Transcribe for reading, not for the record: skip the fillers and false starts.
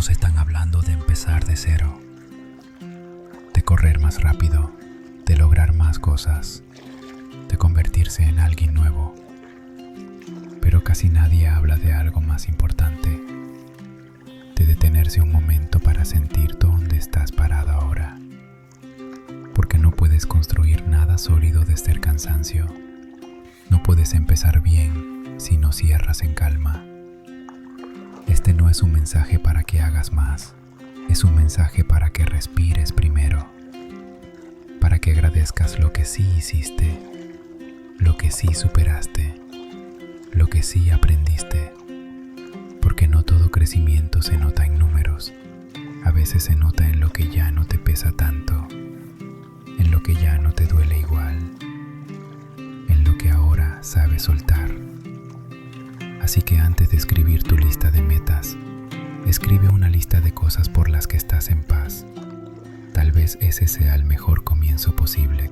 Todos están hablando de empezar de cero, de correr más rápido, de lograr más cosas, de convertirse en alguien nuevo. Pero casi nadie habla de algo más importante, de detenerse un momento para sentir dónde estás parado ahora. Porque no puedes construir nada sólido desde el cansancio. No puedes empezar bien si no cierras en calma. Este no es un mensaje para que hagas más, es un mensaje para que respires primero, para que agradezcas lo que sí hiciste, lo que sí superaste, lo que sí aprendiste, porque no todo crecimiento se nota en números, a veces se nota en lo que ya no te pesa tanto, en lo que ya no te duele igual, en lo que ahora sabes soltar. Así que antes de escribir tu lista de metas, escribe una lista de cosas por las que estás en paz. Tal vez ese sea el mejor comienzo posible.